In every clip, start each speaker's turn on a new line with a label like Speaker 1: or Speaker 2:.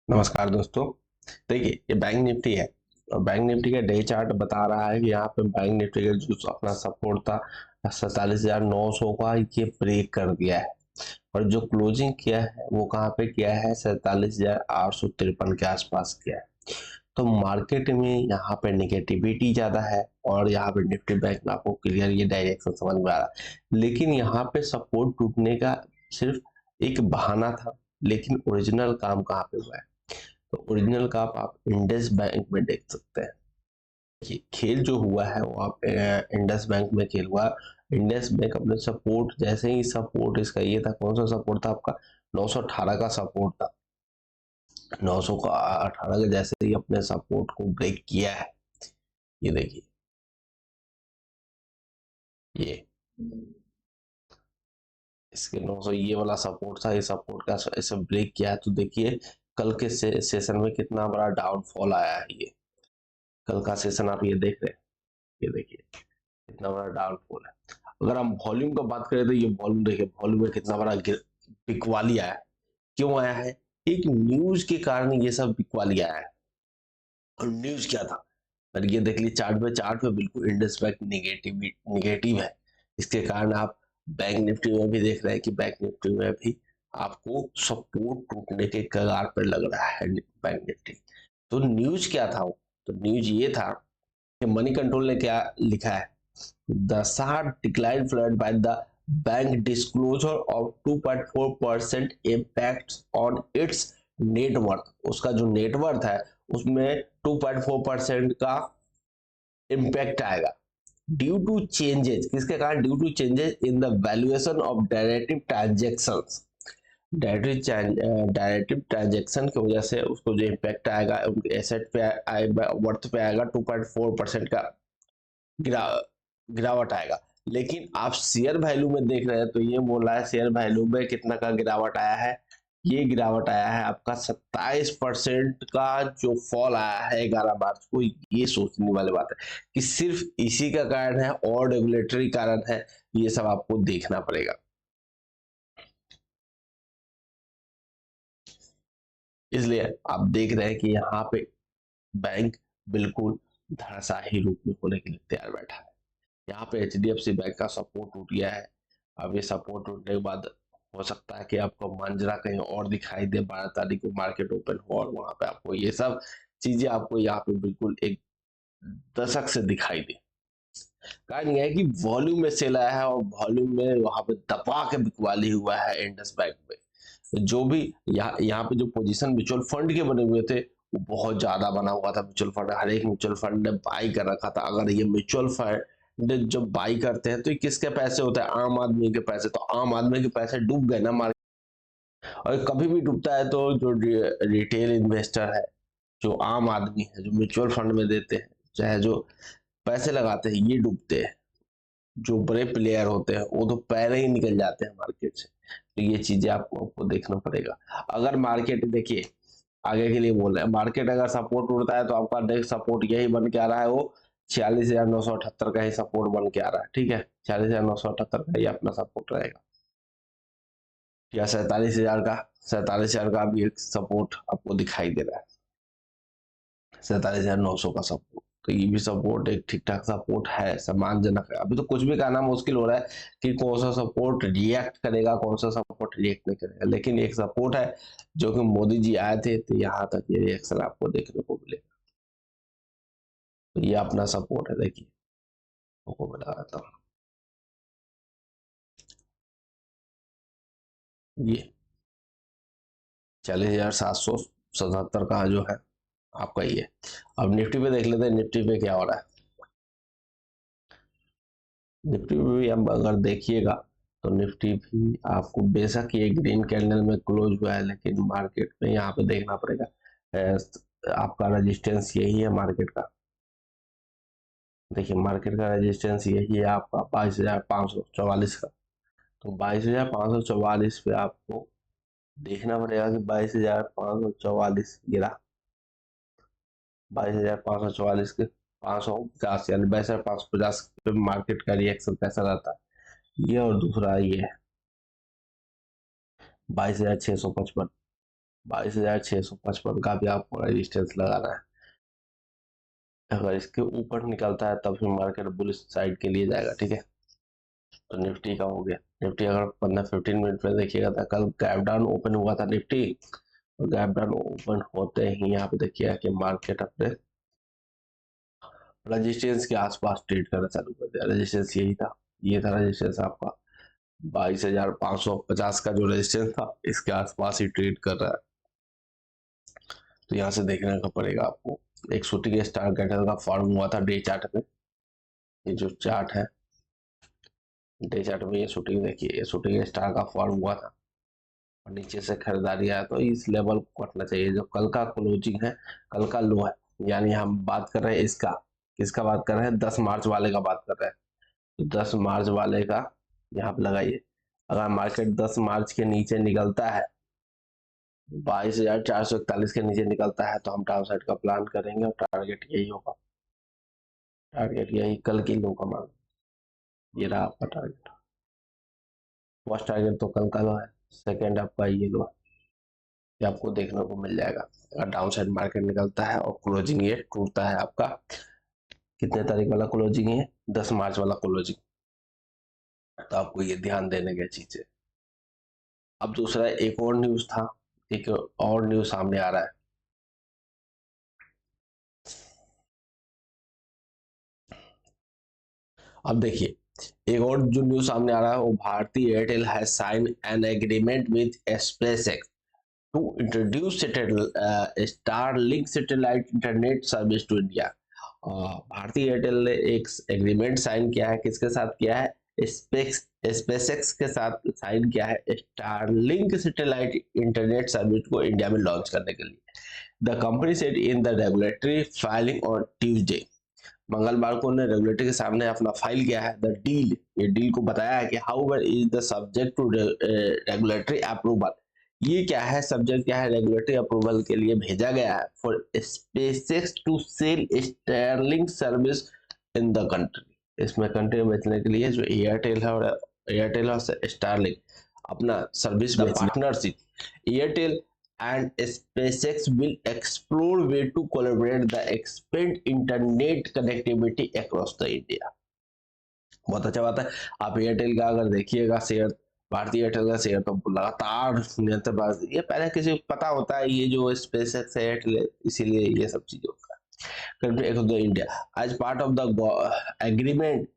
Speaker 1: नमस्कार दोस्तों। देखिए, ये बैंक निफ्टी है और बैंक निफ्टी का डे चार्ट बता रहा है कि यहाँ पे बैंक निफ्टी का जो अपना सपोर्ट था 47,900 का, ये ब्रेक कर दिया है और जो क्लोजिंग किया है वो कहाँ पे किया है, 47,853 के आसपास किया है। तो मार्केट में यहाँ पे निगेटिविटी ज़्यादा है और यहाँ पे निफ्टी बैंक में आपको क्लियर ये डायरेक्शन समझ में आ रहा है, लेकिन यहाँ पे सपोर्ट टूटने का सिर्फ एक बहाना था, लेकिन ओरिजिनल काम कहाँ पे हुआ है। तो ओरिजिनल का आप इंडस बैंक में देख सकते हैं। खेल जो हुआ है वो आप इंडस बैंक में खेल हुआ। इंडस बैंक अपने सपोर्ट, जैसे ही सपोर्ट इसका ये था, कौन सा सपोर्ट था आपका, 918 का सपोर्ट था। 900 का 18 का जैसे ही अपने सपोर्ट को ब्रेक किया है, ये देखिए, ये इसके 900 ये वाला सपोर्ट था, ये सपोर्ट का ऐसे ब्रेक किया है। तो देखिए कल के सेशन में कितना बड़ा डाउनफॉल आया है। ये कल का सेशन आप ये देख रहे हैं, ये देखिए कितना बड़ा डाउनफॉल है। अगर हम वॉल्यूम का बात करें तो ये वॉल्यूम देखिए, वॉल्यूम में कितना बड़ा बिकवाली आया है। क्यों आया है? एक न्यूज के कारण ये सब बिकवाली आया है। और न्यूज क्या था? और ये देख लीजिए चार्ट पे बिल्कुल इंडेक्स बैंक निगेटिव है। इसके कारण आप बैंक निफ्टी में भी देख रहे हैं कि बैंक निफ्टी में भी आपको सपोर्ट टूटने के कगार पर लग रहा है बैंक निफ्टी। तो न्यूज क्या था? तो न्यूज ये था कि मनी कंट्रोल ने क्या लिखा है, the sharp decline followed by the bank disclosure of 2.4% impacts on its net worth। उसका जो नेटवर्थ है उसमें 2.4% का इम्पैक्ट आएगा ड्यू टू चेंजेस। किसके कारण? Due to changes in the valuation of directive transactions. Directive transaction की वजह से उसको जो इम्पैक्ट आएगा, उनके एसेट पे आएगा, वर्थ पे आएगा, 2.4% का गिरा गिरावट आएगा। लेकिन आप शेयर वैल्यू में देख रहे हैं तो ये बोल रहा है शेयर वैल्यू में कितना का गिरावट आया है। ये गिरावट आया है आपका 27% का जो फॉल आया है 11 मार्च को। ये सोचने वाली बात है कि सिर्फ इसी का कारण है और रेगुलेटरी कारण है, ये सब आपको देखना पड़ेगा। इसलिए आप देख रहे हैं कि यहाँ पे बैंक बिल्कुल धराशायी रूप में होने के लिए तैयार बैठा है। यहाँ पे एचडीएफसी बैंक का सपोर्ट टूट गया है। अब ये सपोर्ट टूटने के बाद हो सकता है कि आपको मांजरा कहीं और दिखाई दे, 12 तारीख को मार्केट ओपन हो और वहां पे आपको ये सब चीजें आपको यहाँ पे बिल्कुल एक दशक से दिखाई दे। कारण यह है कि वॉल्यूम में सेल आया है और वॉल्यूम में वहां पे दबा के बिकवाली हुआ है इंडस बैंक में। जो भी यहाँ पे जो पोजीशन म्यूचुअल फंड के बने हुए थे वो बहुत ज्यादा बना हुआ था। म्यूचुअल फंड, हर एक म्यूचुअल फंड ने बाई कर रखा था। अगर ये म्यूचुअल फंड जब बाई करते हैं तो ये किसके पैसे होते हैं? आम आदमी के पैसे। तो आम आदमी के पैसे डूब गए ना मार्केट। और कभी भी डूबता है तो जो रिटेल इन्वेस्टर है, जो आम आदमी है, जो म्यूचुअल फंड में देते हैं, चाहे जो पैसे लगाते हैं, ये डूबते हैं। जो बड़े प्लेयर होते हैं वो तो पहले ही निकल जाते हैं मार्केट से। तो ये चीजें आपको देखना पड़ेगा। अगर मार्केट देखिए आगे के लिए बोल रहे हैं, मार्केट अगर सपोर्ट उड़ता है तो आपका नेक्स्ट सपोर्ट यही बन के आ रहा है, वो 46,978 का ही सपोर्ट बन के आ रहा है। ठीक है, 46,978 का ही अपना सपोर्ट रहेगा, या 47,000 का। 47,000 का भी एक सपोर्ट आपको दिखाई दे रहा है, 47,900 का सपोर्ट। तो ये भी सपोर्ट एक ठीक ठाक सपोर्ट है, सम्मानजनक है। अभी तो कुछ भी कहना मुश्किल हो रहा है कि कौन सा सपोर्ट रिएक्ट करेगा, कौन सा सपोर्ट रिएक्ट नहीं करेगा, लेकिन एक सपोर्ट है जो कि मोदी जी आए थे तो यहाँ तक ये रिएक्शन आपको देखने को मिलेगा। तो ये अपना सपोर्ट है, देखिए आपको बता रहा था ये 40,777 का जो है आपका ये। अब निफ्टी पे देख लेते हैं, निफ्टी पे क्या हो रहा है। निफ्टी में भी अब अगर देखिएगा तो निफ्टी भी आपको बेशक ये ग्रीन कैंडल में क्लोज हुआ है, लेकिन मार्केट में यहाँ पे देखना पड़ेगा। आपका रेजिस्टेंस यही है मार्केट का। देखिए मार्केट का रेजिस्टेंस यही है आपका 22,544 का। तो 22,544 पे आपको देखना पड़ेगा कि 22,544 गिरा, 22,544 के 550 यानी 22,550 पे मार्केट का रिएक्शन कैसा रहता है ये। और दूसरा ये 22,655, 22,655 का भी आपको रेजिस्टेंस लगाना है। अगर इसके ऊपर निकलता है तब फिर मार्केट बुलिश साइड के लिए जाएगा, ठीक है। तो निफ्टी का हो गया। निफ्टी अगर 15-15 मिनट में देखिएगा तो कल गैप डाउन ओपन हुआ था निफ्टी, और गैप डाउन ओपन होते ही यहाँ पे देखिएगा कि मार्केट अपने रेजिस्टेंस के आसपास ट्रेड करना चालू कर दिया। रेजिस्टेंस यही था, ये था रेजिस्टेंस आपका 22,550 का जो रेजिस्टेंस था, इसके आसपास ही ट्रेड कर रहा है। तो यहाँ से देखने का पड़ेगा आपको। एक शूटिंग स्टार कैंडल का फॉर्म हुआ था डे चार्ट में, ये जो चार्ट है डे चार्ट में, ये शूटिंग देखिए, ये शूटिंग स्टार का फॉर्म हुआ था और नीचे से खरीदारी आया, तो इस लेवल को कटना चाहिए। जो कल का क्लोजिंग है, कल का लो है, यानी हम बात कर रहे हैं इसका, किसका बात कर रहे हैं, 10 मार्च वाले का बात कर रहे हैं। तो 10 मार्च वाले का यहाँ पे लगाइए। अगर मार्केट 10 मार्च के नीचे निकलता है, 22,441 के नीचे निकलता है, तो हम डाउन साइड का प्लान करेंगे और टारगेट यही होगा। टारगेट यही कल की लो का मान, ये रहा आपका टारगेट। फर्स्ट टारगेट तो कल का लो है, सेकेंड आपका ये लो है, ये आपको देखने को मिल जाएगा। अगर डाउन साइड मार्केट निकलता है और क्लोजिंग ये टूटता है आपका, कितने तारीख वाला क्लोजिंग है, 10 मार्च वाला क्लोजिंग, तो आपको ये ध्यान देने की चीज है। अब दूसरा एक और न्यूज था, एक और न्यूज सामने आ रहा है। अब देखिए, एक और जो न्यूज सामने आ रहा है वो Bharti Airtel has sign an agreement with SpaceX to introduce Starlink satellite internet service to India. भारतीय एयरटेल ने एक एग्रीमेंट साइन किया है, किसके साथ किया है, स्पेसएक्स के साथ साइन किया है, स्टारलिंक सैटेलाइट इंटरनेट सर्विस को इंडिया में लॉन्च करने के लिए। The company said in the regulatory filing on Tuesday, मंगलवार को उन्होंने रेगुलेटरी के सामने अपना फाइल किया है। द डील, ये डील को बताया है कि however is the subject to regulatory approval, ये क्या है, सब्जेक्ट क्या है, रेगुलेटरी अप्रूवल के लिए भेजा गया है for SpaceX to sell Starlink service in the country. इसमें कंट्री में बेचने के लिए जो एयरटेल और स्टारलिंक अपना service partnership, Airtel and SpaceX will explore way to collaborate the expand internet connectivity across the India। बहुत अच्छा बात है। आप एयरटेल का अगर देखिएगा शेयर, भारतीय एयरटेल का शेयर तो लगातार निरंतर, ये पहले किसी को पता होता है ये जो SpaceX है एयरटेल, इसीलिए ये सब चीजें होता है। Country across the India as part of the agreement,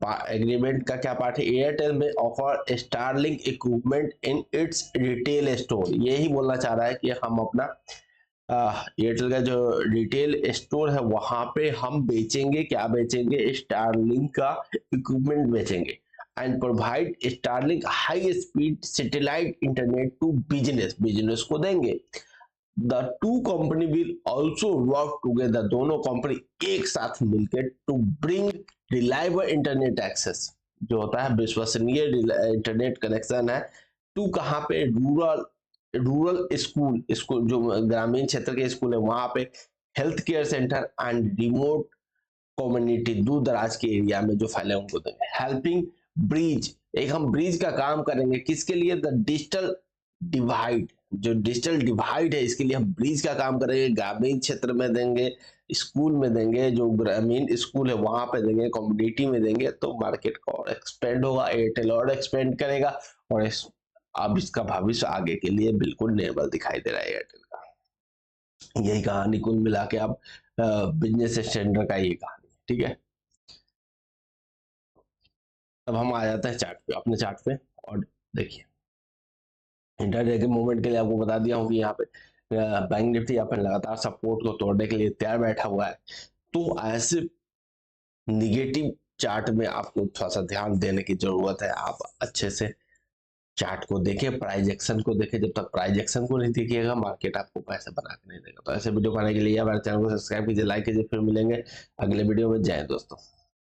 Speaker 1: agreement का क्या पार्ट है, एयरटेल में offer Starlink equipment in its retail store, यही बोलना चाह रहा है कि हम अपना एयरटेल का जो रिटेल स्टोर है वहां पे हम बेचेंगे, क्या बेचेंगे, स्टारलिंक का इक्विपमेंट बेचेंगे। And provide Starlink high speed satellite internet to business, business को देंगे। The two company will also work together, दोनों कंपनी एक साथ मिलकर to bring reliable internet access, जो होता है विश्वसनीय इंटरनेट कनेक्शन है, टू कहाँ पे, रूरल स्कूल जो ग्रामीण क्षेत्र के स्कूल है वहां पे, health care centre and remote community, दूर दराज के एरिया में जो फैले उनको देंगे। हेल्पिंग ब्रिज, एक हम ब्रिज का काम करेंगे, किसके लिए, द डिजिटल डिवाइड, जो डिजिटल डिवाइड है इसके लिए हम ब्रिज का काम करेंगे। ग्रामीण क्षेत्र में देंगे, स्कूल में देंगे, जो ग्रामीण स्कूल है वहां पे देंगे, कम्युनिटी में देंगे, तो मार्केट का और एक्सपेंड होगा, एयरटेल और एक्सपेंड करेगा, और अब इसका भविष्य आगे के लिए बिल्कुल निर्मल दिखाई दे रहा है एयरटेल का। यही कहानी कुल मिला के अब बिजनेस स्टैंडर्ड का ये कहानी, ठीक है। अब हम आ जाते हैं चार्ट पे, अपने चार्ट पे, और देखिए इंटरडे के मूवमेंट के लिए आपको बता दिया हूँ कि यहाँ पे बैंक निफ्टी यहाँ पे लगातार सपोर्ट को तोड़ने के लिए तैयार बैठा हुआ है। तो ऐसे निगेटिव चार्ट में आपको थोड़ा सा ध्यान देने की जरूरत है। आप अच्छे से चार्ट को देखें, प्राइस एक्शन को देखें, जब तक प्राइस एक्शन को नहीं देखिएगा मार्केट आपको पैसे बना के नहीं देगा। तो ऐसे वीडियो पाने के लिए हमारे चैनल को सब्सक्राइब कीजिए, लाइक कीजिए, फिर मिलेंगे अगले वीडियो में। जय दोस्तों।